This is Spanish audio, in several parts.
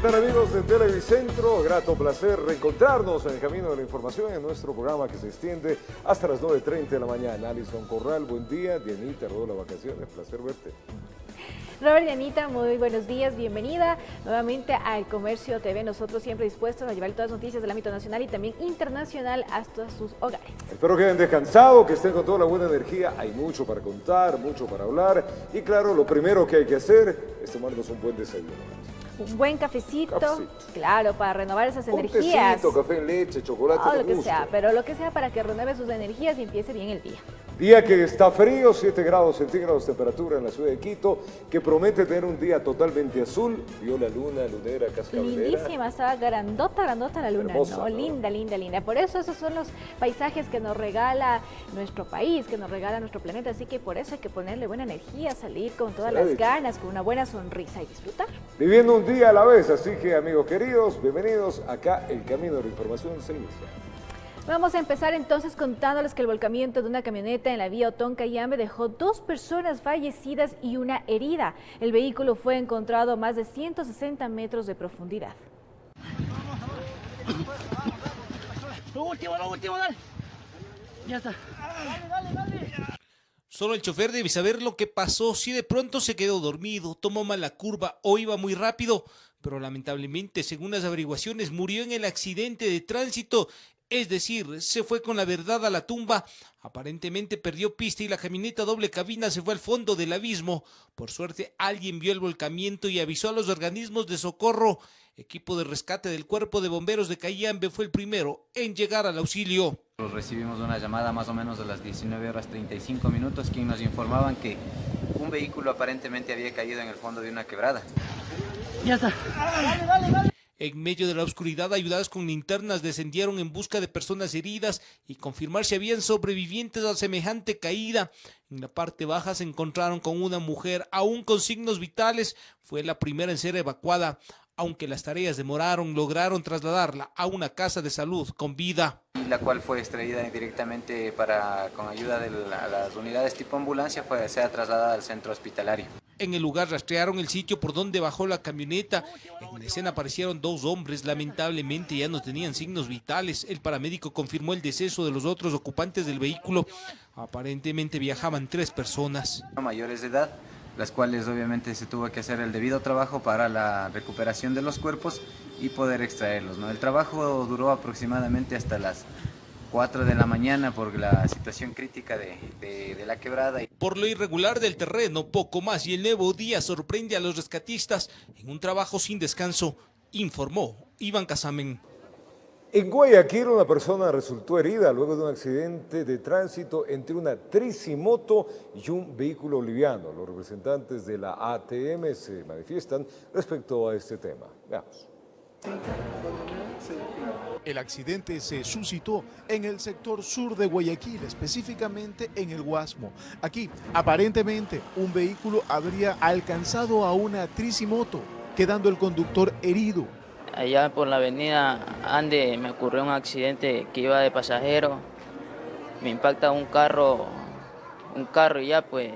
tal, amigos de Televicentro? Grato placer reencontrarnos en el camino de la información en nuestro programa que se extiende hasta las 9:30 de la mañana. Alison Corral, buen día. Dianita, rodó las vacaciones, placer verte. Robert, Dianita, muy buenos días, bienvenida nuevamente al Comercio TV. Nosotros siempre dispuestos a llevar todas las noticias del ámbito nacional y también internacional hasta sus hogares. Espero que hayan descansado, que estén con toda la buena energía. Hay mucho para contar, mucho para hablar. Y claro, lo primero que hay que hacer es tomarnos un buen desayuno. Un buen cafecito, claro, para renovar esas energías. Un tecito, café en leche, chocolate, o lo que sea, pero lo que sea para que renueve sus energías y empiece bien el día. Día que está frío, 7 grados centígrados temperatura en la ciudad de Quito, que promete tener un día totalmente azul. Vio la luna, lunera, cascabelera. Lindísima, estaba grandota la luna, hermosa, ¿no? Linda, linda, linda. Por eso esos son los paisajes que nos regala nuestro país, que nos regala nuestro planeta. Así que por eso hay que ponerle buena energía, salir con todas las ganas, con una buena sonrisa y disfrutar. Viviendo un día a la vez, así que amigos queridos, bienvenidos acá, el camino de la información se inicia. Vamos a empezar entonces contándoles que el volcamiento de una camioneta en la vía Otón-Cayambe dejó 2 personas fallecidas y una herida. El vehículo fue encontrado a más de 160 metros de profundidad. Lo último, dale. Ya está. Dale. Solo el chofer debe saber lo que pasó, si de pronto se quedó dormido, tomó mala curva o iba muy rápido, pero lamentablemente, según las averiguaciones, murió en el accidente de tránsito. Es decir, se fue con la verdad a la tumba. Aparentemente perdió pista y la camioneta doble cabina se fue al fondo del abismo. Por suerte, alguien vio el volcamiento y avisó a los organismos de socorro. Equipo de rescate del Cuerpo de Bomberos de Cayambe fue el primero en llegar al auxilio. Recibimos una llamada más o menos a las 19:35, quien nos informaban que un vehículo aparentemente había caído en el fondo de una quebrada. Ya está. Dale. En medio de la oscuridad, ayudadas con linternas, descendieron en busca de personas heridas y confirmar si habían sobrevivientes a semejante caída. En la parte baja se encontraron con una mujer, aún con signos vitales. Fue la primera en ser evacuada. Aunque las tareas demoraron, lograron trasladarla a una casa de salud con vida. La cual fue extraída directamente con ayuda de las unidades tipo ambulancia, sea trasladada al centro hospitalario. En el lugar rastrearon el sitio por donde bajó la camioneta. En la escena aparecieron 2 hombres, lamentablemente ya no tenían signos vitales. El paramédico confirmó el deceso de los otros ocupantes del vehículo. Aparentemente viajaban 3 personas. Mayores de edad, las cuales obviamente se tuvo que hacer el debido trabajo para la recuperación de los cuerpos y poder extraerlos, ¿no? El trabajo duró aproximadamente hasta las 4 de la mañana por la situación crítica de la quebrada. Por lo irregular del terreno, poco más, y el nuevo día sorprende a los rescatistas en un trabajo sin descanso, informó Iván Casamen. En Guayaquil, una persona resultó herida luego de un accidente de tránsito entre una tricimoto y un vehículo liviano. Los representantes de la ATM se manifiestan respecto a este tema. Veamos. El accidente se suscitó en el sector sur de Guayaquil, específicamente en el Guasmo. Aquí, aparentemente, un vehículo habría alcanzado a una tricimoto, quedando el conductor herido. Allá por la avenida Ande me ocurrió un accidente que iba de pasajero. Me impacta un carro y ya pues,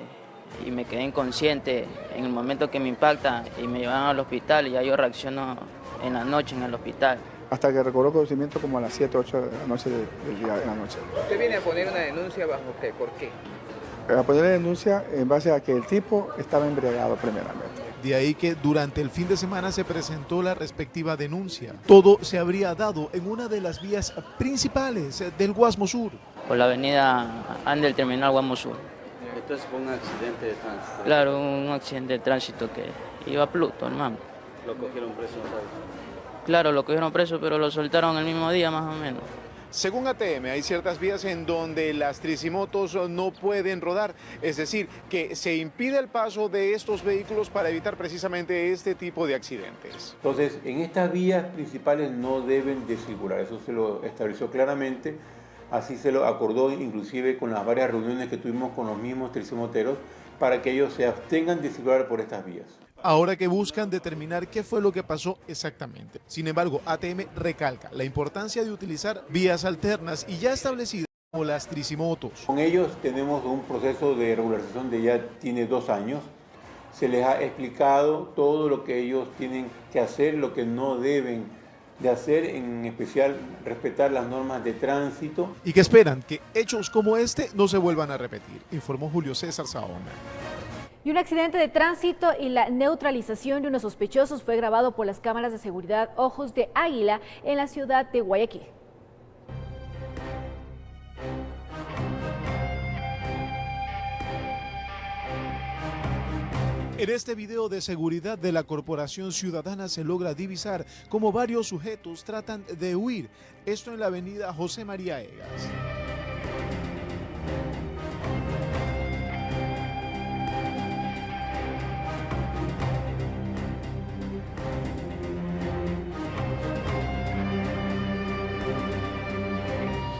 y me quedé inconsciente en el momento que me impacta y me llevan al hospital y ya yo reacciono en la noche en el hospital. Hasta que recobró conocimiento como a las 7, 8 de la noche del día de la noche. ¿Usted viene a poner una denuncia bajo qué? ¿Por qué? A poner la denuncia en base a que el tipo estaba embriagado primeramente. De ahí que durante el fin de semana se presentó la respectiva denuncia. Todo se habría dado en una de las vías principales del Guasmo Sur. Por la avenida Ande, el terminal Guasmo Sur. Entonces fue un accidente de tránsito. Claro, un accidente de tránsito que iba a Pluto, hermano. ¿Lo cogieron preso, sabes? Claro, lo cogieron preso, pero lo soltaron el mismo día más o menos. Según ATM, hay ciertas vías en donde las tricimotos no pueden rodar, es decir, que se impide el paso de estos vehículos para evitar precisamente este tipo de accidentes. Entonces, en estas vías principales no deben de circular, eso se lo estableció claramente, así se lo acordó inclusive con las varias reuniones que tuvimos con los mismos tricimoteros para que ellos se abstengan de circular por estas vías. Ahora que buscan determinar qué fue lo que pasó exactamente. Sin embargo, ATM recalca la importancia de utilizar vías alternas y ya establecidas como las tricimotos. Con ellos tenemos un proceso de regularización de ya tiene 2 años. se les ha explicado todo lo que ellos tienen que hacer, lo que no deben de hacer, en especial respetar las normas de tránsito. Y que esperan que hechos como este no se vuelvan a repetir, informó Julio César Saona. Y un accidente de tránsito y la neutralización de unos sospechosos fue grabado por las cámaras de seguridad Ojos de Águila en la ciudad de Guayaquil. En este video de seguridad de la Corporación Ciudadana se logra divisar cómo varios sujetos tratan de huir. Esto en la avenida José María Egas.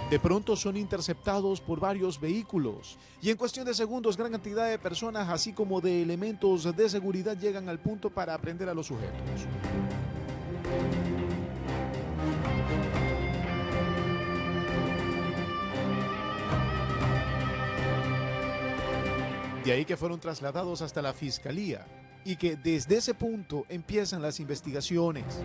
De pronto son interceptados por varios vehículos y en cuestión de segundos gran cantidad de personas así como de elementos de seguridad llegan al punto para aprender a los sujetos. De ahí que fueron trasladados hasta la fiscalía y que desde ese punto empiezan las investigaciones.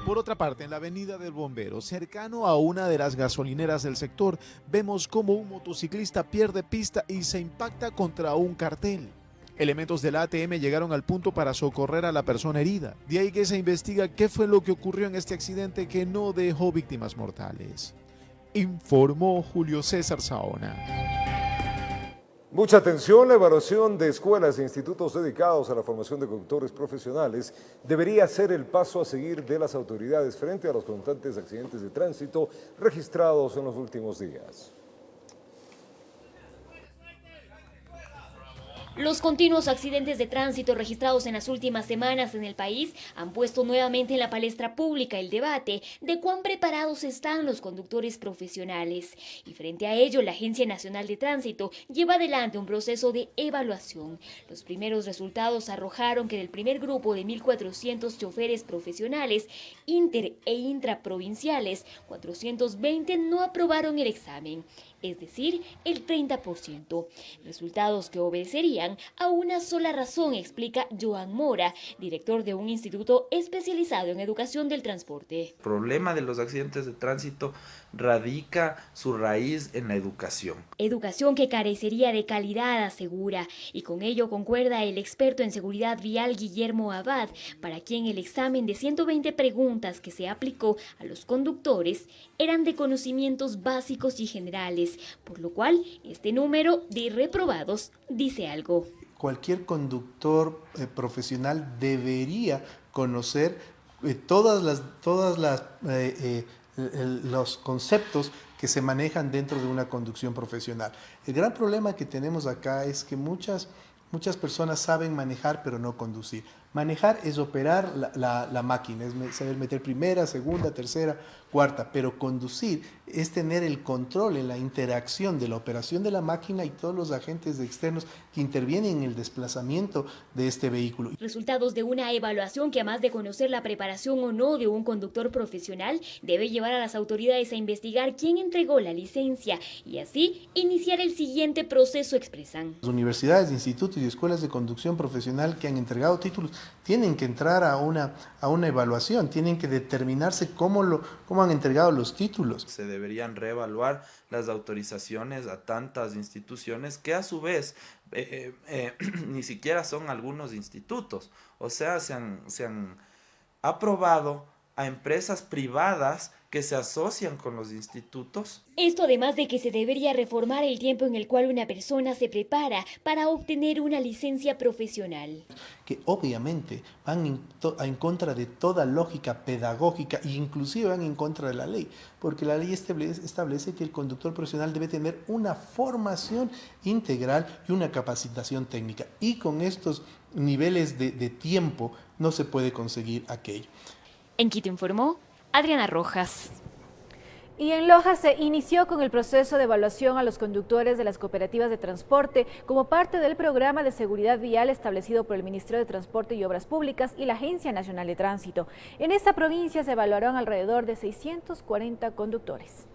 Por otra parte, en la avenida del Bombero, cercano a una de las gasolineras del sector, vemos cómo un motociclista pierde pista y se impacta contra un cartel. Elementos del ATM llegaron al punto para socorrer a la persona herida. De ahí que se investiga qué fue lo que ocurrió en este accidente que no dejó víctimas mortales. Informó Julio César Saona. Mucha atención, la evaluación de escuelas e institutos dedicados a la formación de conductores profesionales debería ser el paso a seguir de las autoridades frente a los constantes accidentes de tránsito registrados en los últimos días. Los continuos accidentes de tránsito registrados en las últimas semanas en el país han puesto nuevamente en la palestra pública el debate de cuán preparados están los conductores profesionales. Y frente a ello, la Agencia Nacional de Tránsito lleva adelante un proceso de evaluación. Los primeros resultados arrojaron que del primer grupo de 1.400 choferes profesionales inter e intraprovinciales, 420 no aprobaron el examen, es decir, el 30%. Resultados que obedecerían a una sola razón, explica Joan Mora, director de un instituto especializado en educación del transporte. El problema de los accidentes de tránsito radica su raíz en la educación. Educación que carecería de calidad, asegura, y con ello concuerda el experto en seguridad vial Guillermo Abad, para quien el examen de 120 preguntas que se aplicó a los conductores eran de conocimientos básicos y generales, por lo cual este número de reprobados dice algo. Cualquier conductor profesional debería conocer todos los conceptos que se manejan dentro de una conducción profesional. El gran problema que tenemos acá es que muchas personas saben manejar pero no conducir. Manejar es operar la máquina, es saber meter primera, segunda, tercera, cuarta, pero conducir es tener el control en la interacción de la operación de la máquina y todos los agentes externos que intervienen en el desplazamiento de este vehículo. Resultados de una evaluación que, además de conocer la preparación o no de un conductor profesional, debe llevar a las autoridades a investigar quién entregó la licencia y así iniciar el siguiente proceso, expresan. Las universidades, institutos y escuelas de conducción profesional que han entregado títulos tienen que entrar a una evaluación, tienen que determinarse cómo han entregado los títulos. Se deberían reevaluar las autorizaciones a tantas instituciones que a su vez ni siquiera son algunos institutos, o sea, se han aprobado a empresas privadas que se asocian con los institutos. Esto además de que se debería reformar el tiempo en el cual una persona se prepara para obtener una licencia profesional. Que obviamente van en contra de toda lógica pedagógica e inclusive van en contra de la ley, porque la ley establece que el conductor profesional debe tener una formación integral y una capacitación técnica, y con estos niveles de tiempo no se puede conseguir aquello. En Quito informó Adriana Rojas. Y en Loja se inició con el proceso de evaluación a los conductores de las cooperativas de transporte como parte del programa de seguridad vial establecido por el Ministerio de Transporte y Obras Públicas y la Agencia Nacional de Tránsito. En esta provincia se evaluaron alrededor de 640 conductores.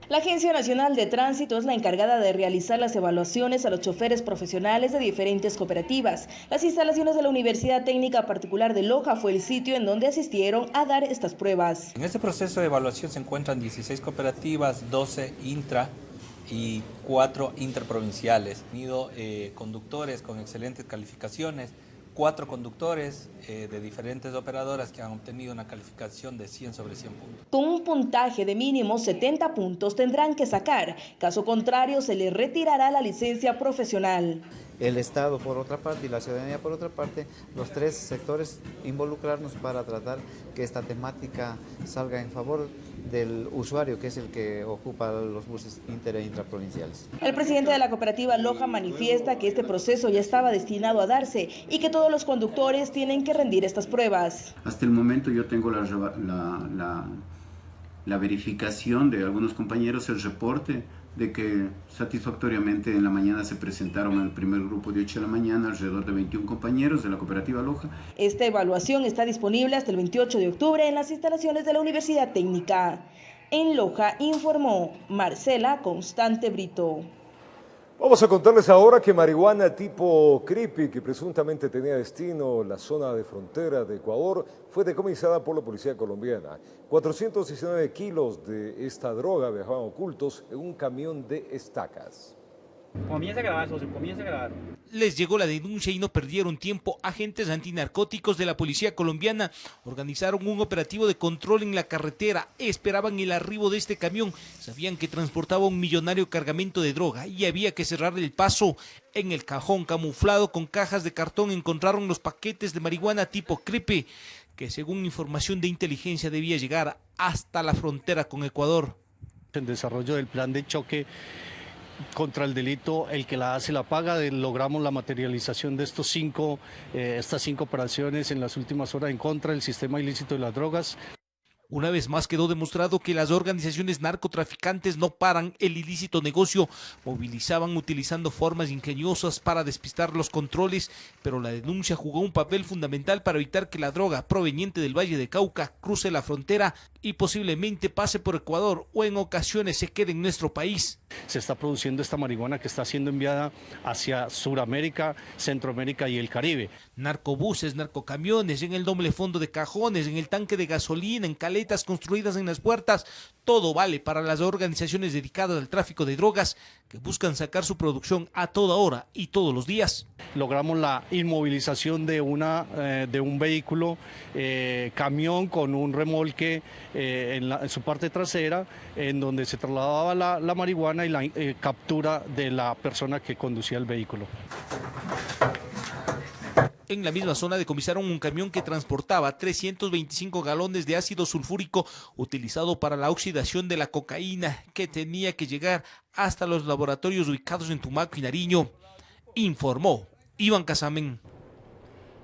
La Agencia Nacional de Tránsito es la encargada de realizar las evaluaciones a los choferes profesionales de diferentes cooperativas. Las instalaciones de la Universidad Técnica Particular de Loja fue el sitio en donde asistieron a dar estas pruebas. En este proceso de evaluación se encuentran 16 cooperativas, 12 intra y 4 interprovinciales. Han tenido conductores con excelentes calificaciones, 4 conductores de diferentes operadoras que han obtenido una calificación de 100 sobre 100 puntos. Con un puntaje de mínimo 70 puntos tendrán que sacar, caso contrario se les retirará la licencia profesional. El Estado por otra parte y la ciudadanía por otra parte, los tres sectores involucrarnos para tratar que esta temática salga en favor del usuario, que es el que ocupa los buses inter e intraprovinciales. El presidente de la cooperativa Loja manifiesta que este proceso ya estaba destinado a darse y que todos los conductores tienen que rendir estas pruebas. Hasta el momento yo tengo la verificación de algunos compañeros, el reporte de que satisfactoriamente en la mañana se presentaron en el primer grupo de 8 de la mañana alrededor de 21 compañeros de la cooperativa Loja. Esta evaluación está disponible hasta el 28 de octubre en las instalaciones de la Universidad Técnica. En Loja informó Marcela Constante Brito. Vamos a contarles ahora que marihuana tipo creepy, que presuntamente tenía destino la zona de frontera de Ecuador, fue decomisada por la policía colombiana. 419 kilos de esta droga viajaban ocultos en un camión de estacas. Comienza a grabar, socio, comienza a grabar. Les llegó la denuncia y no perdieron tiempo. Agentes antinarcóticos de la policía colombiana organizaron un operativo de control en la carretera. Esperaban el arribo de este camión. Sabían que transportaba un millonario cargamento de droga y había que cerrarle el paso. En el cajón camuflado con cajas de cartón encontraron los paquetes de marihuana tipo creepy, que según información de inteligencia debía llegar hasta la frontera con Ecuador. El desarrollo del plan de choque contra el delito, el que la hace la paga, logramos la materialización de estas 5 operaciones en las últimas horas en contra del sistema ilícito de las drogas. Una vez más quedó demostrado que las organizaciones narcotraficantes no paran el ilícito negocio, movilizaban utilizando formas ingeniosas para despistar los controles, pero la denuncia jugó un papel fundamental para evitar que la droga proveniente del Valle de Cauca cruce la frontera y posiblemente pase por Ecuador o en ocasiones se quede en nuestro país. Se está produciendo esta marihuana que está siendo enviada hacia Sudamérica, Centroamérica y el Caribe. Narcobuses, narcocamiones, en el doble fondo de cajones, en el tanque de gasolina, en caletas construidas en las puertas, todo vale para las organizaciones dedicadas al tráfico de drogas que buscan sacar su producción a toda hora y todos los días. Logramos la inmovilización de un vehículo, camión con un remolque en su parte trasera, en donde se trasladaba la marihuana y la captura de la persona que conducía el vehículo. En la misma zona decomisaron un camión que transportaba 325 galones de ácido sulfúrico utilizado para la oxidación de la cocaína que tenía que llegar hasta los laboratorios ubicados en Tumaco y Nariño, informó Iván Casamen.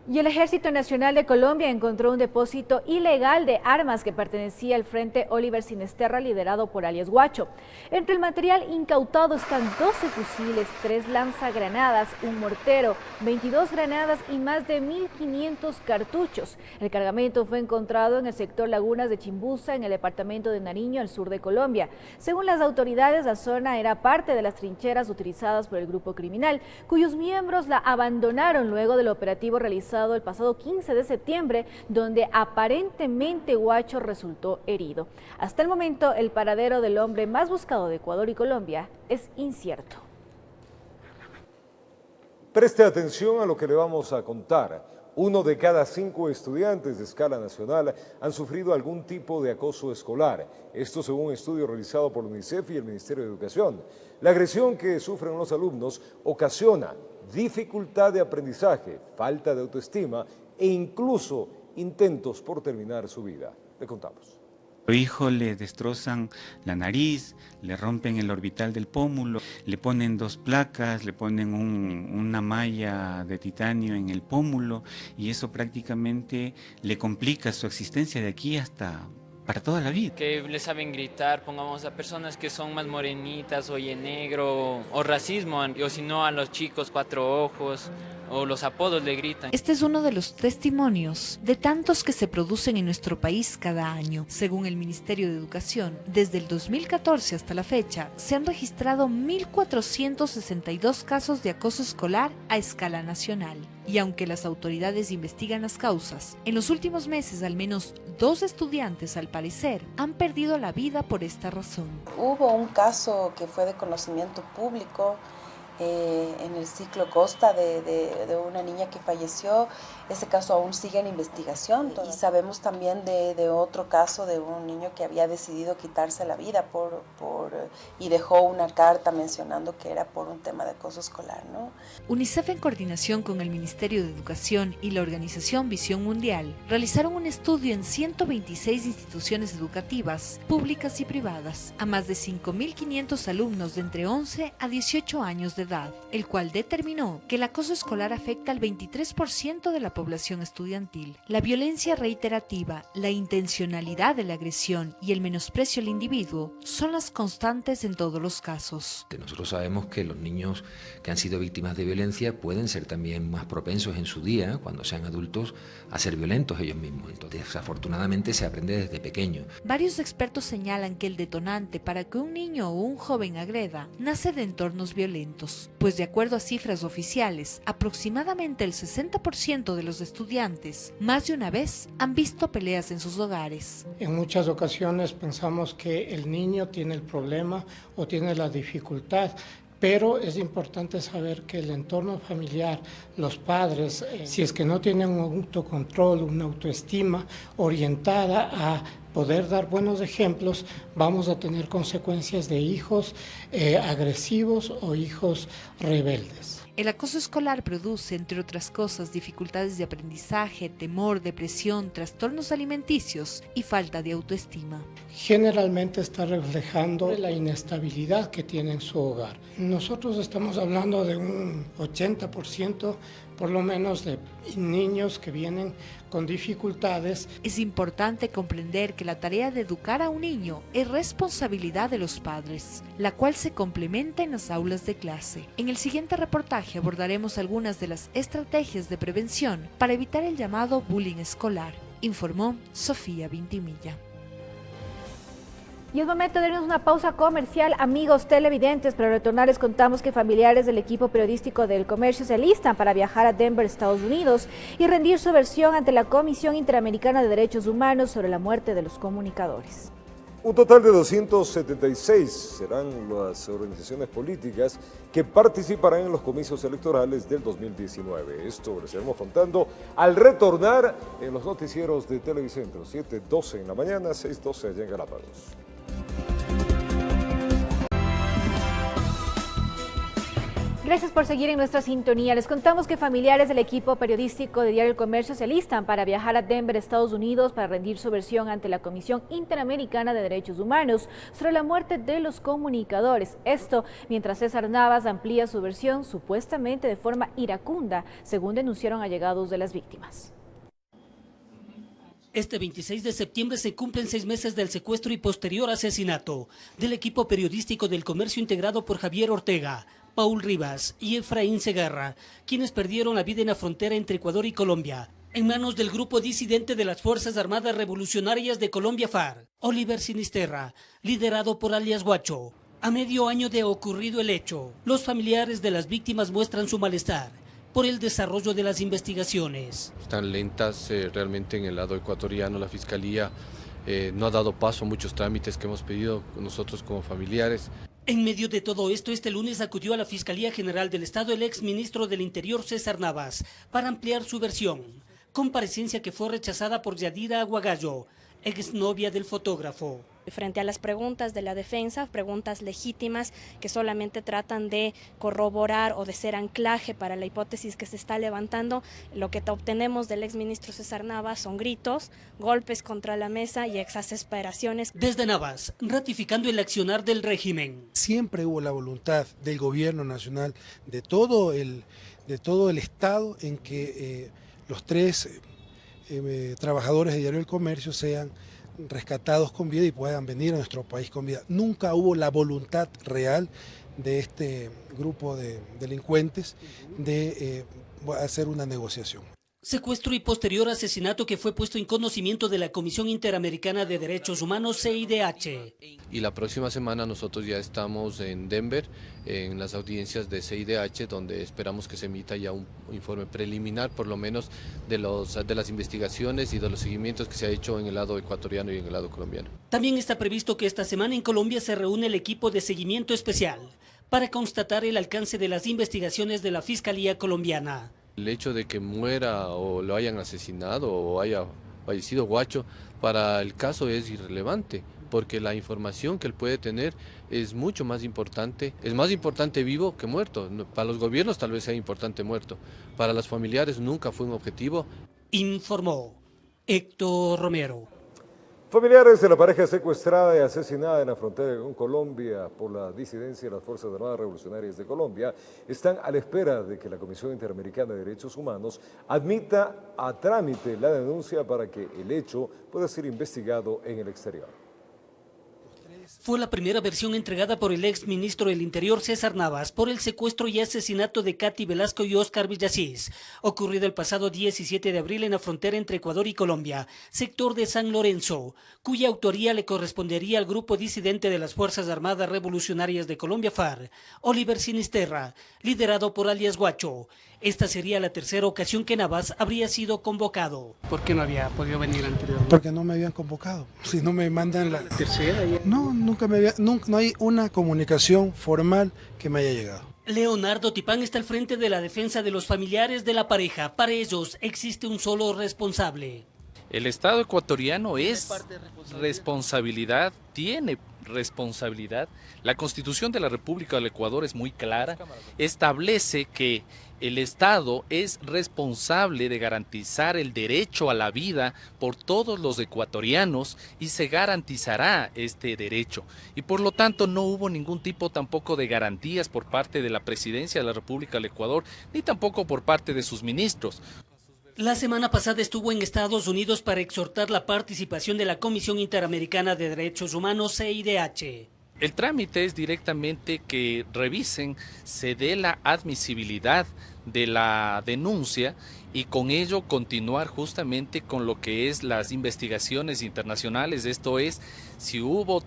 Y el Ejército Nacional de Colombia encontró un depósito ilegal de armas que pertenecía al Frente Oliver Sinesterra liderado por alias Guacho. Entre el material incautado están 12 fusiles, 3 lanzagranadas, un mortero, 22 granadas y más de 1.500 cartuchos. El cargamento fue encontrado en el sector Lagunas de Chimbuza, en el departamento de Nariño, al sur de Colombia. Según las autoridades, la zona era parte de las trincheras utilizadas por el grupo criminal, cuyos miembros la abandonaron luego del operativo realizado el pasado 15 de septiembre, donde aparentemente Guacho resultó herido. Hasta el momento, el paradero del hombre más buscado de Ecuador y Colombia es incierto. Preste atención a lo que le vamos a contar. 1 de cada 5 estudiantes de escala nacional han sufrido algún tipo de acoso escolar. Esto según un estudio realizado por la UNICEF y el Ministerio de Educación. La agresión que sufren los alumnos ocasiona dificultad de aprendizaje, falta de autoestima e incluso intentos por terminar su vida. Le contamos. A su hijo le destrozan la nariz, le rompen el orbital del pómulo, le ponen 2 placas, le ponen una malla de titanio en el pómulo y eso prácticamente le complica su existencia de aquí hasta para toda la vida. Que le saben gritar, pongamos a personas que son más morenitas, oye negro, o racismo, o si no a los chicos 4 ojos, o los apodos le gritan. Este es uno de los testimonios de tantos que se producen en nuestro país cada año. Según el Ministerio de Educación, desde el 2014 hasta la fecha, se han registrado 1.462 casos de acoso escolar a escala nacional. Y aunque las autoridades investigan las causas, en los últimos meses al menos 2 estudiantes, al parecer, han perdido la vida por esta razón. Hubo un caso que fue de conocimiento público en el ciclo Costa de una niña que falleció. Ese caso aún sigue en investigación y sabemos también de otro caso de un niño que había decidido quitarse la vida y dejó una carta mencionando que era por un tema de acoso escolar, ¿no? UNICEF, en coordinación con el Ministerio de Educación y la organización Visión Mundial, realizaron un estudio en 126 instituciones educativas, públicas y privadas, a más de 5.500 alumnos de entre 11 a 18 años de edad, el cual determinó que el acoso escolar afecta al 23% de la población estudiantil. La violencia reiterativa, la intencionalidad de la agresión y el menosprecio al individuo son las constantes en todos los casos. Nosotros sabemos que los niños que han sido víctimas de violencia pueden ser también más propensos en su día, cuando sean adultos, a ser violentos ellos mismos. Entonces, desafortunadamente se aprende desde pequeño. Varios expertos señalan que el detonante para que un niño o un joven agreda nace de entornos violentos, pues de acuerdo a cifras oficiales, aproximadamente el 60% de los estudiantes más de una vez han visto peleas en sus hogares. En muchas ocasiones pensamos que el niño tiene el problema o tiene la dificultad, pero es importante saber que el entorno familiar, los padres, si es que no tienen un autocontrol, una autoestima orientada a poder dar buenos ejemplos, vamos a tener consecuencias de hijos agresivos o hijos rebeldes. El acoso escolar produce, entre otras cosas, dificultades de aprendizaje, temor, depresión, trastornos alimenticios y falta de autoestima. Generalmente está reflejando la inestabilidad que tiene en su hogar. Nosotros estamos hablando de un 80% por lo menos de niños que vienen con dificultades. Es importante comprender que la tarea de educar a un niño es responsabilidad de los padres, la cual se complementa en las aulas de clase. En el siguiente reportaje abordaremos algunas de las estrategias de prevención para evitar el llamado bullying escolar, informó Sofía Vintimilla. Y es momento de irnos a una pausa comercial, amigos televidentes. Para retornar les contamos que familiares del equipo periodístico del Comercio se alistan para viajar a Denver, Estados Unidos, y rendir su versión ante la Comisión Interamericana de Derechos Humanos sobre la muerte de los comunicadores. Un total de 276 serán las organizaciones políticas que participarán en los comicios electorales del 2019. Esto les estaremos contando al retornar en los noticieros de Televicentro, 7:12 en la mañana, 6:12 allá en Galápagos. Gracias por seguir en nuestra sintonía. Les contamos que familiares del equipo periodístico de Diario El Comercio se alistan para viajar a Denver, Estados Unidos, para rendir su versión ante la Comisión Interamericana de Derechos Humanos sobre la muerte de los comunicadores. Esto mientras César Navas amplía su versión supuestamente de forma iracunda, según denunciaron allegados de las víctimas. Este 26 de septiembre se cumplen 6 meses del secuestro y posterior asesinato del equipo periodístico del Comercio integrado por Javier Ortega, Paul Rivas y Efraín Segarra, quienes perdieron la vida en la frontera entre Ecuador y Colombia, en manos del grupo disidente de las Fuerzas Armadas Revolucionarias de Colombia, FARC, Oliver Sinisterra, liderado por alias Guacho. A medio año de ocurrido el hecho, los familiares de las víctimas muestran su malestar por el desarrollo de las investigaciones. Están lentas realmente en el lado ecuatoriano. La Fiscalía no ha dado paso a muchos trámites que hemos pedido nosotros como familiares. En medio de todo esto, este lunes acudió a la Fiscalía General del Estado el exministro del Interior, César Navas, para ampliar su versión, comparecencia que fue rechazada por Yadira Aguagallo, exnovia del fotógrafo. Frente a las preguntas de la defensa, preguntas legítimas que solamente tratan de corroborar o de ser anclaje para la hipótesis que se está levantando, lo que obtenemos del exministro César Navas son gritos, golpes contra la mesa y exasperaciones. Desde Navas, ratificando el accionar del régimen. Siempre hubo la voluntad del gobierno nacional, de todo el Estado, en que los 3 trabajadores de Diario El Comercio sean rescatados con vida y puedan venir a nuestro país con vida. Nunca hubo la voluntad real de este grupo de delincuentes de hacer una negociación. Secuestro y posterior asesinato que fue puesto en conocimiento de la Comisión Interamericana de Derechos Humanos, CIDH. Y la próxima semana nosotros ya estamos en Denver, en las audiencias de CIDH, donde esperamos que se emita ya un informe preliminar, por lo menos, de las investigaciones y de los seguimientos que se ha hecho en el lado ecuatoriano y en el lado colombiano. También está previsto que esta semana en Colombia se reúne el equipo de seguimiento especial para constatar el alcance de las investigaciones de la Fiscalía colombiana. El hecho de que muera o lo hayan asesinado o haya fallecido Guacho, para el caso es irrelevante, porque la información que él puede tener es mucho más importante, es más importante vivo que muerto. Para los gobiernos tal vez sea importante muerto, para los familiares nunca fue un objetivo. Informó Héctor Romero. Familiares de la pareja secuestrada y asesinada en la frontera con Colombia por la disidencia de las Fuerzas Armadas Revolucionarias de Colombia están a la espera de que la Comisión Interamericana de Derechos Humanos admita a trámite la denuncia para que el hecho pueda ser investigado en el exterior. Fue la primera versión entregada por el ex ministro del Interior César Navas por el secuestro y asesinato de Katy Velasco y Oscar Villasís, ocurrido el pasado 17 de abril en la frontera entre Ecuador y Colombia, sector de San Lorenzo, cuya autoría le correspondería al grupo disidente de las Fuerzas Armadas Revolucionarias de Colombia, FARC, Oliver Sinisterra, liderado por alias Guacho. Esta sería la tercera ocasión que Navas habría sido convocado. ¿Por qué no había podido venir anteriormente? Porque no me habían convocado. Si no me mandan la tercera. No, no hay una comunicación formal que me haya llegado. Leonardo Tipán está al frente de la defensa de los familiares de la pareja. Para ellos existe un solo responsable. El Estado ecuatoriano es responsabilidad, tiene responsabilidad. La Constitución de la República del Ecuador es muy clara, establece que el Estado es responsable de garantizar el derecho a la vida por todos los ecuatorianos y se garantizará este derecho. Y por lo tanto no hubo ningún tipo tampoco de garantías por parte de la Presidencia de la República del Ecuador, ni tampoco por parte de sus ministros. La semana pasada estuvo en Estados Unidos para exhortar la participación de la Comisión Interamericana de Derechos Humanos, CIDH. El trámite es directamente que revisen, se dé la admisibilidad de la denuncia y con ello continuar justamente con lo que es las investigaciones internacionales. Esto es, si hubo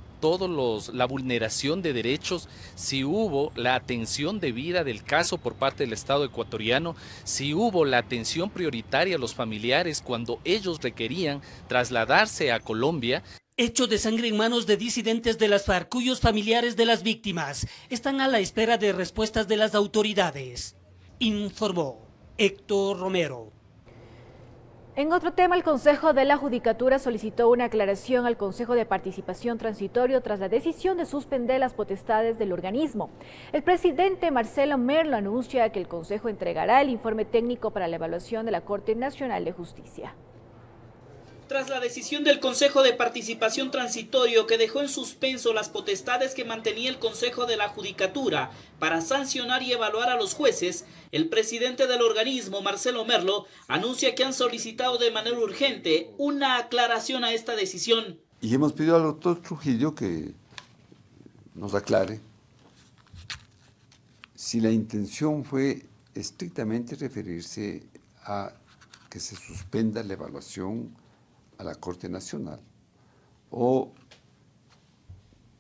la vulneración de derechos, si hubo la atención debida del caso por parte del Estado ecuatoriano, si hubo la atención prioritaria a los familiares cuando ellos requerían trasladarse a Colombia. Hecho de sangre en manos de disidentes de las FARC, cuyos familiares de las víctimas están a la espera de respuestas de las autoridades. Informó Héctor Romero. En otro tema, el Consejo de la Judicatura solicitó una aclaración al Consejo de Participación Transitorio tras la decisión de suspender las potestades del organismo. El presidente Marcelo Merlo anuncia que el Consejo entregará el informe técnico para la evaluación de la Corte Nacional de Justicia. Tras la decisión del Consejo de Participación Transitorio que dejó en suspenso las potestades que mantenía el Consejo de la Judicatura para sancionar y evaluar a los jueces, el presidente del organismo, Marcelo Merlo, anuncia que han solicitado de manera urgente una aclaración a esta decisión. Y hemos pedido al doctor Trujillo que nos aclare si la intención fue estrictamente referirse a que se suspenda la evaluación a la Corte Nacional, o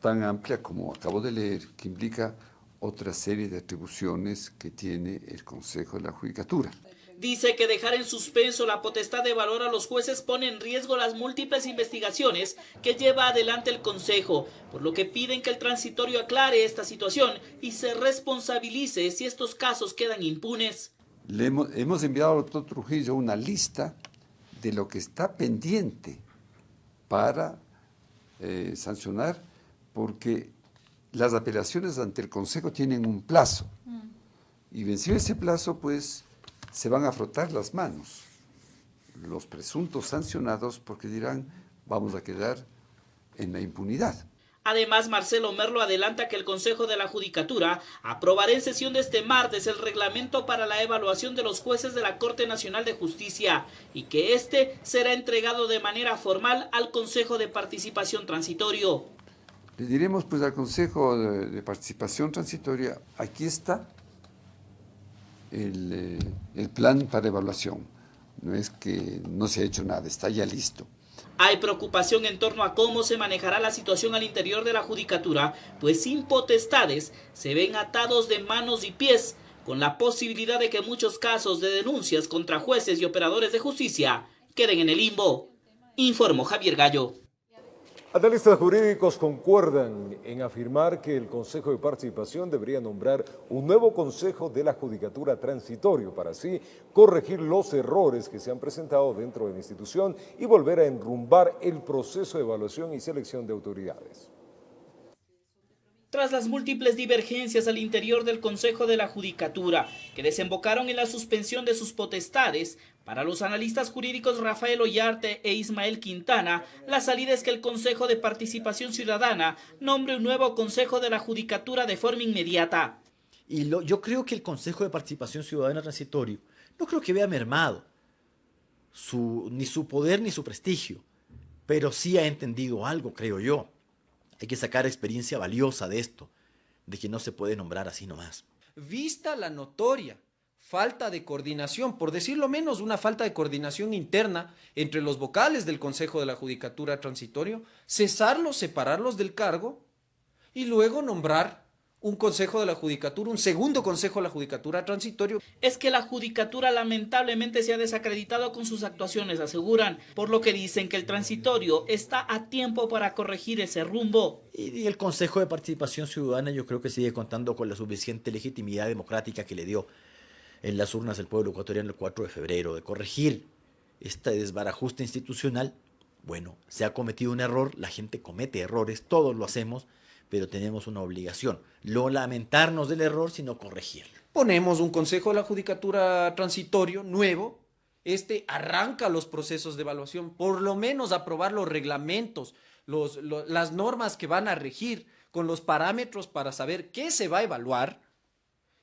tan amplia como acabo de leer, que implica otra serie de atribuciones que tiene el Consejo de la Judicatura. Dice que dejar en suspenso la potestad de evaluar a los jueces pone en riesgo las múltiples investigaciones que lleva adelante el Consejo, por lo que piden que el transitorio aclare esta situación y se responsabilice si estos casos quedan impunes. Hemos enviado al doctor Trujillo una lista de lo que está pendiente para sancionar, porque las apelaciones ante el Consejo tienen un plazo, y vencido ese plazo, pues, se van a frotar las manos los presuntos sancionados, porque dirán, vamos a quedar en la impunidad. Además, Marcelo Merlo adelanta que el Consejo de la Judicatura aprobará en sesión de este martes el reglamento para la evaluación de los jueces de la Corte Nacional de Justicia y que este será entregado de manera formal al Consejo de Participación Transitorio. Le diremos pues al Consejo de Participación Transitoria, aquí está el plan para evaluación. No es que no se ha hecho nada, está ya listo. Hay preocupación en torno a cómo se manejará la situación al interior de la Judicatura, pues sin potestades se ven atados de manos y pies, con la posibilidad de que muchos casos de denuncias contra jueces y operadores de justicia queden en el limbo. Informó Javier Gallo. Analistas jurídicos concuerdan en afirmar que el Consejo de Participación debería nombrar un nuevo Consejo de la Judicatura transitorio para así corregir los errores que se han presentado dentro de la institución y volver a enrumbar el proceso de evaluación y selección de autoridades. Tras las múltiples divergencias al interior del Consejo de la Judicatura, que desembocaron en la suspensión de sus potestades, para los analistas jurídicos Rafael Ollarte e Ismael Quintana, la salida es que el Consejo de Participación Ciudadana nombre un nuevo Consejo de la Judicatura de forma inmediata. Y yo creo que el Consejo de Participación Ciudadana transitorio no creo que vea mermado ni su poder ni su prestigio, pero sí ha entendido algo, creo yo. Hay que sacar experiencia valiosa de esto, de que no se puede nombrar así nomás. Vista la notoria falta de coordinación, por decirlo menos una falta de coordinación interna entre los vocales del Consejo de la Judicatura Transitorio, cesarlos, separarlos del cargo y luego nombrar un Consejo de la Judicatura, un segundo Consejo de la Judicatura Transitorio. Es que la Judicatura lamentablemente se ha desacreditado con sus actuaciones, aseguran, por lo que dicen que el transitorio está a tiempo para corregir ese rumbo. Y el Consejo de Participación Ciudadana yo creo que sigue contando con la suficiente legitimidad democrática que le dio en las urnas el pueblo ecuatoriano el 4 de febrero, de corregir este desbarajuste institucional. Bueno, se ha cometido un error, la gente comete errores, todos lo hacemos, pero tenemos una obligación, no lamentarnos del error, sino corregirlo. Ponemos un Consejo de la Judicatura transitorio nuevo, arranca los procesos de evaluación, por lo menos aprobar los reglamentos, las normas que van a regir, con los parámetros para saber qué se va a evaluar,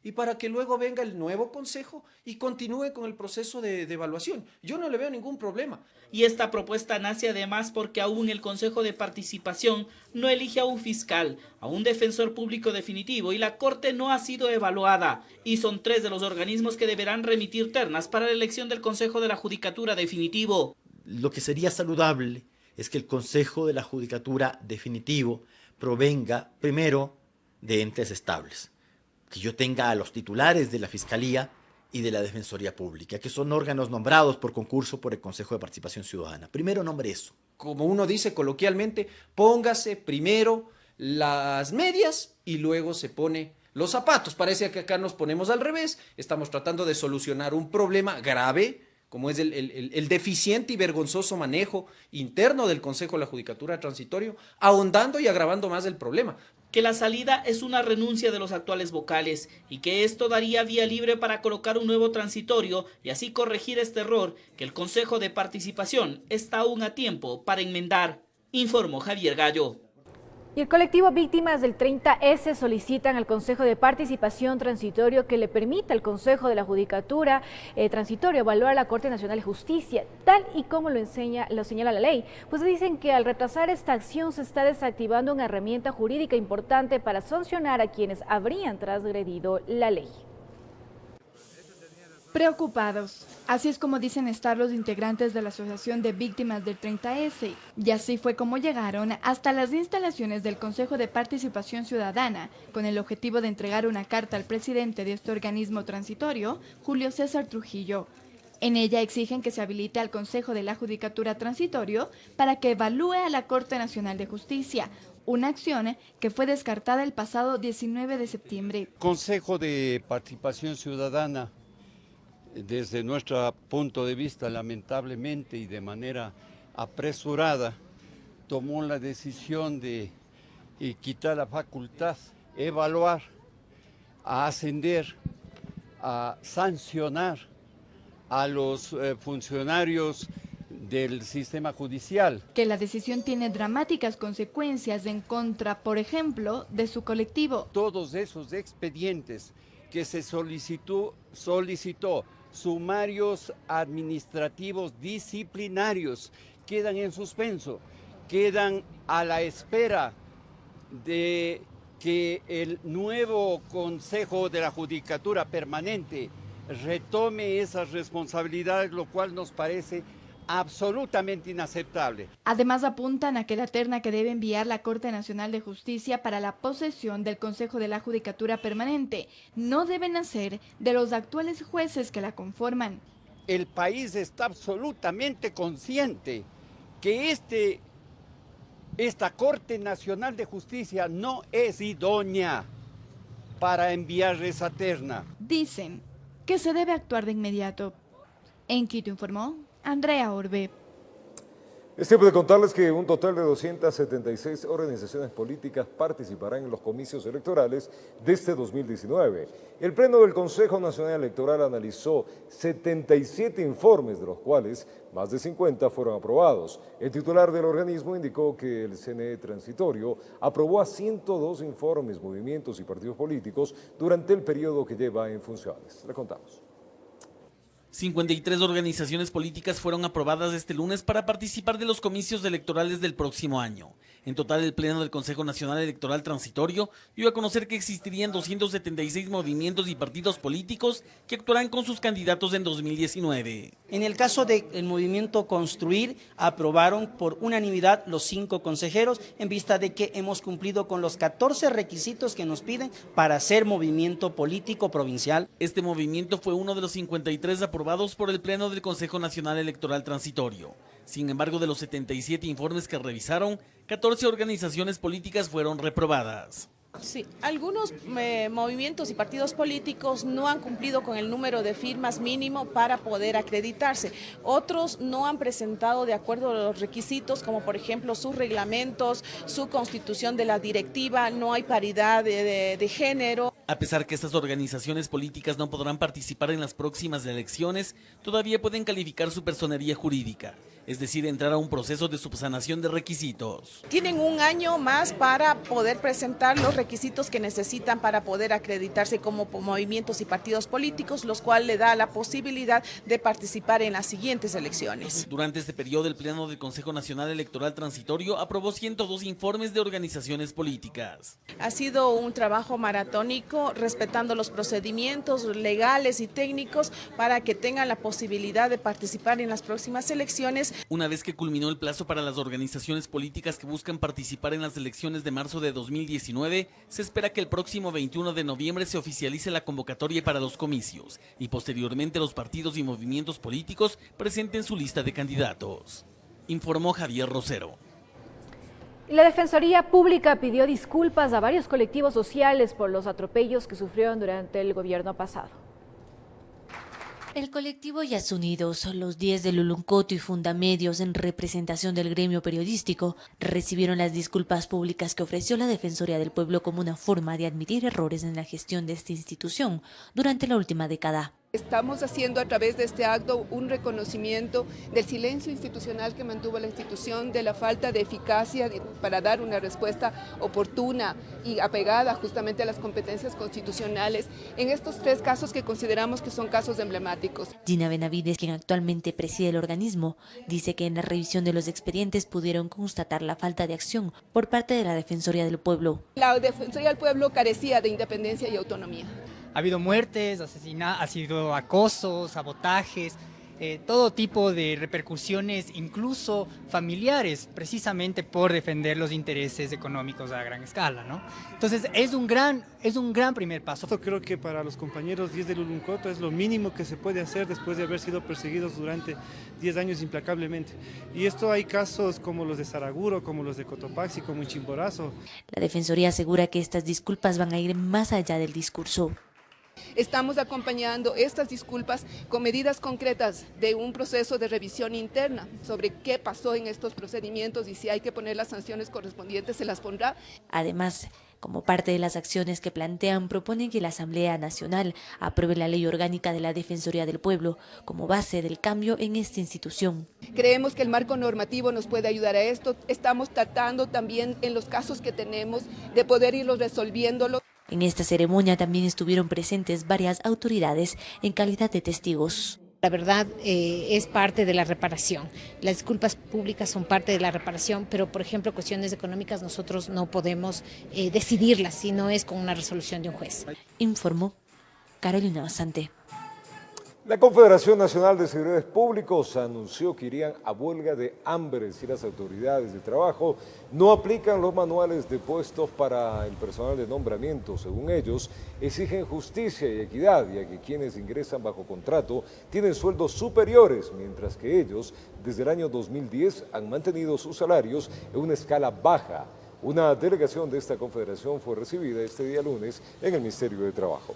y para que luego venga el nuevo consejo y continúe con el proceso de evaluación. Yo no le veo ningún problema. Y esta propuesta nace además porque aún el Consejo de Participación no elige a un fiscal, a un defensor público definitivo y la Corte no ha sido evaluada. Y son 3 de los organismos que deberán remitir ternas para la elección del Consejo de la Judicatura definitivo. Lo que sería saludable es que el Consejo de la Judicatura definitivo provenga primero de entes estables. Que yo tenga a los titulares de la Fiscalía y de la Defensoría Pública, que son órganos nombrados por concurso por el Consejo de Participación Ciudadana. Primero nombre eso. Como uno dice coloquialmente, póngase primero las medias y luego se pone los zapatos. Parece que acá nos ponemos al revés. Estamos tratando de solucionar un problema grave, como es el deficiente y vergonzoso manejo interno del Consejo de la Judicatura Transitorio, ahondando y agravando más el problema. Que la salida es una renuncia de los actuales vocales y que esto daría vía libre para colocar un nuevo transitorio y así corregir este error que el Consejo de Participación está aún a tiempo para enmendar, informó Javier Gallo. Y el colectivo Víctimas del 30S solicitan al Consejo de Participación Transitorio que le permita al Consejo de la Judicatura Transitorio evaluar a la Corte Nacional de Justicia, tal y como lo señala la ley. Pues dicen que al retrasar esta acción se está desactivando una herramienta jurídica importante para sancionar a quienes habrían transgredido la ley. Preocupados. Así es como dicen estar los integrantes de la Asociación de Víctimas del 30S. Y así fue como llegaron hasta las instalaciones del Consejo de Participación Ciudadana, con el objetivo de entregar una carta al presidente de este organismo transitorio, Julio César Trujillo. En ella exigen que se habilite al Consejo de la Judicatura Transitorio para que evalúe a la Corte Nacional de Justicia, una acción que fue descartada el pasado 19 de septiembre. Consejo de Participación Ciudadana, desde nuestro punto de vista, lamentablemente y de manera apresurada, tomó la decisión de quitar la facultad, evaluar, a ascender, a sancionar a los funcionarios del sistema judicial. Que la decisión tiene dramáticas consecuencias en contra, por ejemplo, de su colectivo. Todos esos expedientes que se solicitó sumarios administrativos disciplinarios quedan en suspenso, quedan a la espera de que el nuevo Consejo de la Judicatura Permanente retome esas responsabilidades, lo cual nos parece absolutamente inaceptable. Además apuntan a que la terna que debe enviar la Corte Nacional de Justicia para la posesión del Consejo de la Judicatura Permanente no debe nacer de los actuales jueces que la conforman. El país está absolutamente consciente que esta Corte Nacional de Justicia no es idónea para enviar esa terna. Dicen que se debe actuar de inmediato. En Quito informó Andrea Orbe. Es tiempo de contarles que un total de 276 organizaciones políticas participarán en los comicios electorales de este 2019. El Pleno del Consejo Nacional Electoral analizó 77 informes, de los cuales más de 50 fueron aprobados. El titular del organismo indicó que el CNE transitorio aprobó a 102 informes, movimientos y partidos políticos durante el periodo que lleva en funciones. Le contamos. 53 organizaciones políticas fueron aprobadas este lunes para participar de los comicios electorales del próximo año. En total, el Pleno del Consejo Nacional Electoral Transitorio dio a conocer que existirían 276 movimientos y partidos políticos que actuarán con sus candidatos en 2019. En el caso del movimiento Construir, aprobaron por unanimidad los 5 consejeros en vista de que hemos cumplido con los 14 requisitos que nos piden para ser movimiento político provincial. Este movimiento fue uno de los 53 aprobados por el Pleno del Consejo Nacional Electoral Transitorio. Sin embargo, de los 77 informes que revisaron, 14 organizaciones políticas fueron reprobadas. Sí, algunos movimientos y partidos políticos no han cumplido con el número de firmas mínimo para poder acreditarse. Otros no han presentado de acuerdo a los requisitos, como por ejemplo sus reglamentos, su constitución de la directiva, no hay paridad de género. A pesar que estas organizaciones políticas no podrán participar en las próximas elecciones, todavía pueden calificar su personería jurídica, es decir, entrar a un proceso de subsanación de requisitos. Tienen un año más para poder presentar los requisitos que necesitan para poder acreditarse como movimientos y partidos políticos, los cuales le da la posibilidad de participar en las siguientes elecciones. Durante este periodo, el Pleno del Consejo Nacional Electoral Transitorio aprobó 102 informes de organizaciones políticas. Ha sido un trabajo maratónico, respetando los procedimientos legales y técnicos para que tengan la posibilidad de participar en las próximas elecciones. Una vez que culminó el plazo para las organizaciones políticas que buscan participar en las elecciones de marzo de 2019, se espera que el próximo 21 de noviembre se oficialice la convocatoria para los comicios y posteriormente los partidos y movimientos políticos presenten su lista de candidatos. Informó Javier Rosero. La Defensoría Pública pidió disculpas a varios colectivos sociales por los atropellos que sufrieron durante el gobierno pasado. El colectivo Yasunidos, los 10 de Luluncoto y Fundamedios, en representación del gremio periodístico, recibieron las disculpas públicas que ofreció la Defensoría del Pueblo como una forma de admitir errores en la gestión de esta institución durante la última década. Estamos haciendo a través de este acto un reconocimiento del silencio institucional que mantuvo la institución, de la falta de eficacia para dar una respuesta oportuna y apegada justamente a las competencias constitucionales en estos 3 casos que consideramos que son casos emblemáticos. Gina Benavides, quien actualmente preside el organismo, dice que en la revisión de los expedientes pudieron constatar la falta de acción por parte de la Defensoría del Pueblo. La Defensoría del Pueblo carecía de independencia y autonomía. Ha habido muertes, asesinatos, ha sido acosos, sabotajes, todo tipo de repercusiones, incluso familiares, precisamente por defender los intereses económicos a gran escala, ¿no? Entonces es un gran primer paso. Creo que para los compañeros 10 de Luluncoto es lo mínimo que se puede hacer después de haber sido perseguidos durante 10 años implacablemente. Y esto hay casos como los de Saraguro, como los de Cotopaxi, como en Chimborazo. La Defensoría asegura que estas disculpas van a ir más allá del discurso. Estamos acompañando estas disculpas con medidas concretas de un proceso de revisión interna sobre qué pasó en estos procedimientos y si hay que poner las sanciones correspondientes se las pondrá. Además, como parte de las acciones que plantean, proponen que la Asamblea Nacional apruebe la Ley Orgánica de la Defensoría del Pueblo como base del cambio en esta institución. Creemos que el marco normativo nos puede ayudar a esto. Estamos tratando también en los casos que tenemos de poder irlos resolviéndolo. En esta ceremonia también estuvieron presentes varias autoridades en calidad de testigos. La verdad es parte de la reparación. Las disculpas públicas son parte de la reparación, pero por ejemplo cuestiones económicas nosotros no podemos decidirlas si no es con una resolución de un juez. Informó Carolina Basante. La Confederación Nacional de Servidores Públicos anunció que irían a huelga de hambre si las autoridades de trabajo no aplican los manuales de puestos para el personal de nombramiento. Según ellos, exigen justicia y equidad, ya que quienes ingresan bajo contrato tienen sueldos superiores, mientras que ellos, desde el año 2010, han mantenido sus salarios en una escala baja. Una delegación de esta confederación fue recibida este día lunes en el Ministerio de Trabajo.